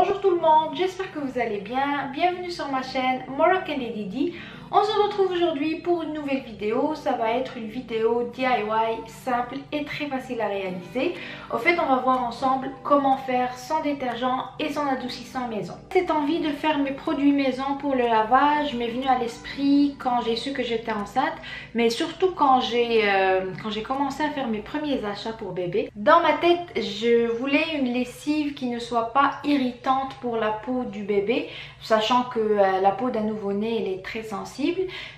Bonjour tout le monde, j'espère que vous allez bien. Bienvenue sur ma chaîne Moroccan Lady D. On se retrouve aujourd'hui pour une nouvelle vidéo. Ça va être une vidéo DIY simple et très facile à réaliser. Au fait, on va voir ensemble comment faire son détergent et son adoucissant maison. Cette envie de faire mes produits maison pour le lavage m'est venue à l'esprit quand j'ai su que j'étais enceinte, mais surtout quand j'ai commencé à faire mes premiers achats pour bébé. Dans ma tête, je voulais une lessive qui ne soit pas irritante pour la peau du bébé, sachant que la peau d'un nouveau-né elle est très sensible.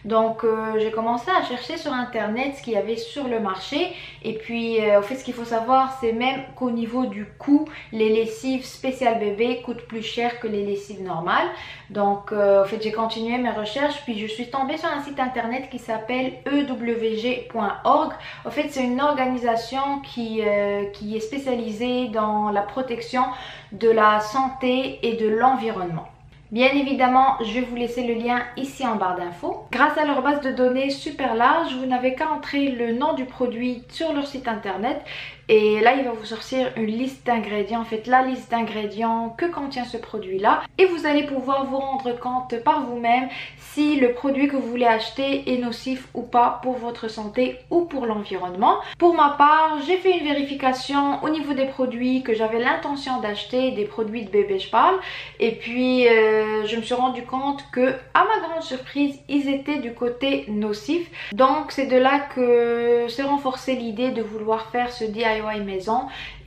Donc j'ai commencé à chercher sur internet ce qu'il y avait sur le marché. Et puis au fait, ce qu'il faut savoir, c'est même qu'au niveau du coût, les lessives spéciales bébé coûtent plus cher que les lessives normales. Donc au fait, j'ai continué mes recherches, puis je suis tombée sur un site internet qui s'appelle ewg.org. Au fait, c'est une organisation qui est spécialisée dans la protection de la santé et de l'environnement. Bien évidemment, je vais vous laisser le lien ici en barre d'infos. Grâce à leur base de données super large, vous n'avez qu'à entrer le nom du produit sur leur site internet et là il va vous sortir une liste d'ingrédients, en fait la liste d'ingrédients que contient ce produit là, et vous allez pouvoir vous rendre compte par vous-même si le produit que vous voulez acheter est nocif ou pas pour votre santé ou pour l'environnement. Pour ma part, j'ai fait une vérification au niveau des produits que j'avais l'intention d'acheter, des produits de bébé je parle, et puis je me suis rendu compte que, à ma grande surprise, ils étaient du côté nocif. Donc c'est de là que s'est renforcée l'idée de vouloir faire ce DIY maison,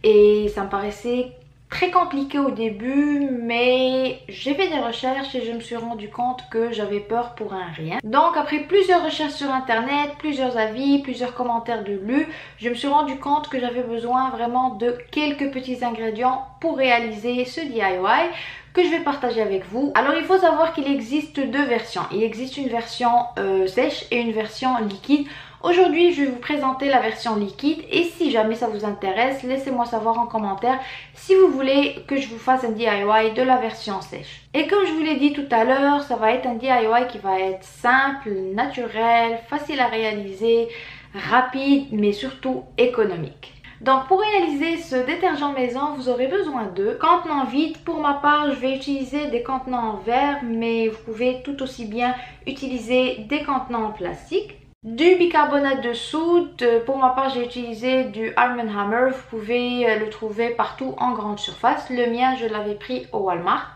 et ça me paraissait très compliqué au début, mais j'ai fait des recherches et je me suis rendu compte que j'avais peur pour un rien. Donc après plusieurs recherches sur internet, plusieurs avis, plusieurs commentaires de lus, je me suis rendu compte que j'avais besoin vraiment de quelques petits ingrédients pour réaliser ce DIY que je vais partager avec vous. Alors il faut savoir qu'il existe deux versions. Il existe une version sèche et une version liquide. Aujourd'hui, je vais vous présenter la version liquide, et si jamais ça vous intéresse, laissez-moi savoir en commentaire si vous voulez que je vous fasse un DIY de la version sèche. Et comme je vous l'ai dit tout à l'heure, ça va être un DIY qui va être simple, naturel, facile à réaliser, rapide, mais surtout économique. Donc pour réaliser ce détergent maison, vous aurez besoin de contenants vides. Pour ma part, je vais utiliser des contenants en verre, mais vous pouvez tout aussi bien utiliser des contenants en plastique. Du bicarbonate de soude, pour ma part j'ai utilisé du Arm & Hammer, vous pouvez le trouver partout en grande surface. Le mien je l'avais pris au Walmart.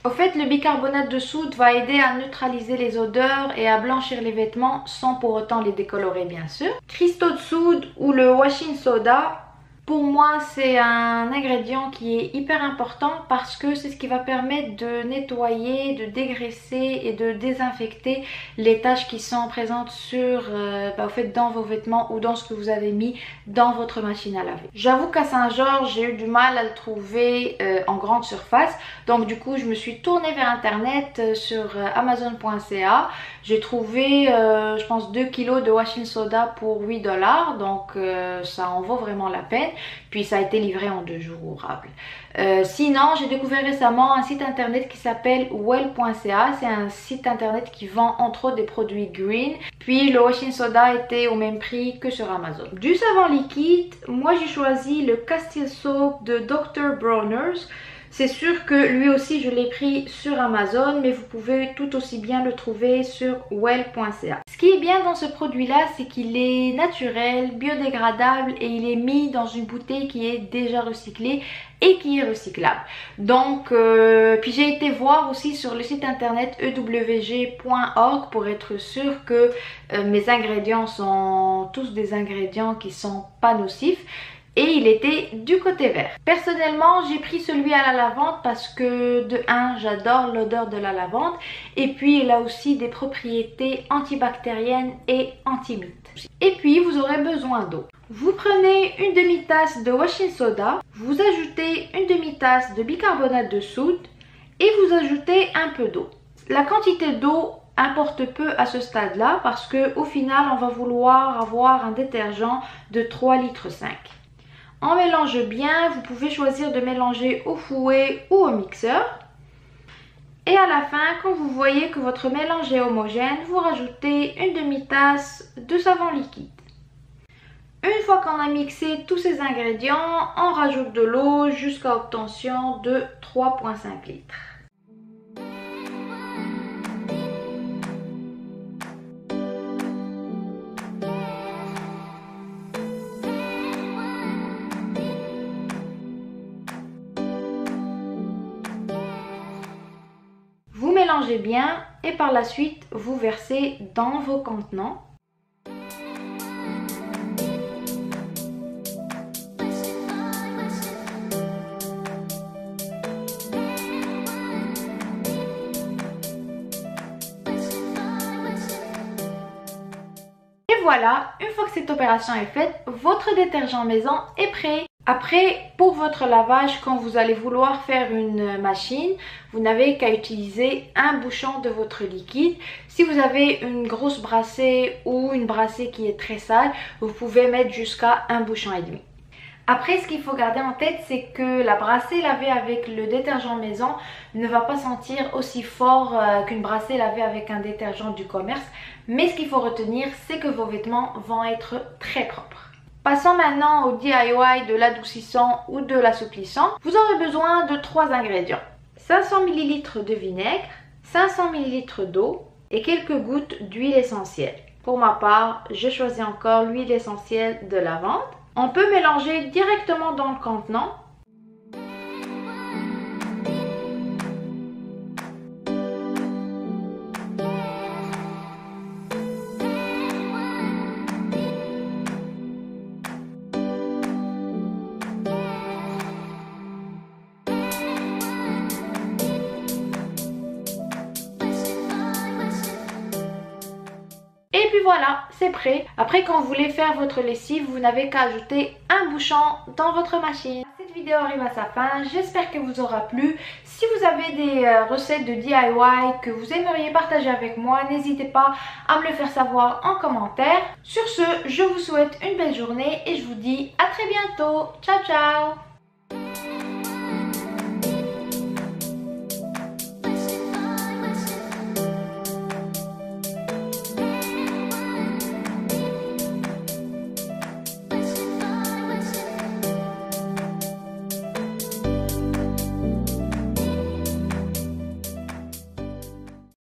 Au fait, le bicarbonate de soude va aider à neutraliser les odeurs et à blanchir les vêtements sans pour autant les décolorer bien sûr. Cristaux de soude ou le washing soda, pour moi c'est un ingrédient qui est hyper important parce que c'est ce qui va permettre de nettoyer, de dégraisser et de désinfecter les taches qui sont présentes sur, au fait, dans vos vêtements ou dans ce que vous avez mis dans votre machine à laver. J'avoue qu'à Saint-Georges j'ai eu du mal à le trouver en grande surface, donc du coup je me suis tournée vers internet sur amazon.ca. J'ai trouvé je pense 2 kg de washing soda pour 8 $, donc ça en vaut vraiment la peine. Puis ça a été livré en 2 jours ouvrables. Sinon, j'ai découvert récemment un site internet qui s'appelle well.ca. C'est un site internet qui vend entre autres des produits green. Puis le washing soda était au même prix que sur Amazon. Du savon liquide, moi j'ai choisi le Castile Soap de Dr. Bronner's. C'est sûr que lui aussi je l'ai pris sur Amazon, mais vous pouvez tout aussi bien le trouver sur well.ca. Ce qui est bien dans ce produit là, c'est qu'il est naturel, biodégradable, et il est mis dans une bouteille qui est déjà recyclée et qui est recyclable. Donc puis j'ai été voir aussi sur le site internet ewg.org pour être sûre que mes ingrédients sont tous des ingrédients qui sont pas nocifs. Et il était du côté vert. Personnellement, j'ai pris celui à la lavande parce que de 1, j'adore l'odeur de la lavande. Et puis, il a aussi des propriétés antibactériennes et anti-mites. Et puis, vous aurez besoin d'eau. Vous prenez une demi-tasse de washing soda, vous ajoutez une demi-tasse de bicarbonate de soude et vous ajoutez un peu d'eau. La quantité d'eau importe peu à ce stade-là parce qu'au final, on va vouloir avoir un détergent de 3,5 litres. On mélange bien, vous pouvez choisir de mélanger au fouet ou au mixeur. Et à la fin, quand vous voyez que votre mélange est homogène, vous rajoutez une demi-tasse de savon liquide. Une fois qu'on a mixé tous ces ingrédients, on rajoute de l'eau jusqu'à obtention de 3,5 litres. Vous mélangez bien et par la suite, vous versez dans vos contenants. Et voilà, une fois que cette opération est faite, votre détergent maison est prêt. Après, pour votre lavage, quand vous allez vouloir faire une machine, vous n'avez qu'à utiliser un bouchon de votre liquide. Si vous avez une grosse brassée ou une brassée qui est très sale, vous pouvez mettre jusqu'à un bouchon et demi. Après, ce qu'il faut garder en tête, c'est que la brassée lavée avec le détergent maison ne va pas sentir aussi fort qu'une brassée lavée avec un détergent du commerce. Mais ce qu'il faut retenir, c'est que vos vêtements vont être très propres. Passons maintenant au DIY de l'adoucissant ou de l'assouplissant. Vous aurez besoin de 3 ingrédients. 500 ml de vinaigre, 500 ml d'eau et quelques gouttes d'huile essentielle. Pour ma part, je choisis encore l'huile essentielle de lavande. On peut mélanger directement dans le contenant. Et puis voilà, c'est prêt. Après, quand vous voulez faire votre lessive, vous n'avez qu'à ajouter un bouchon dans votre machine. Cette vidéo arrive à sa fin. J'espère qu'elle vous aura plu. Si vous avez des recettes de DIY que vous aimeriez partager avec moi, n'hésitez pas à me le faire savoir en commentaire. Sur ce, je vous souhaite une belle journée et je vous dis à très bientôt. Ciao, ciao!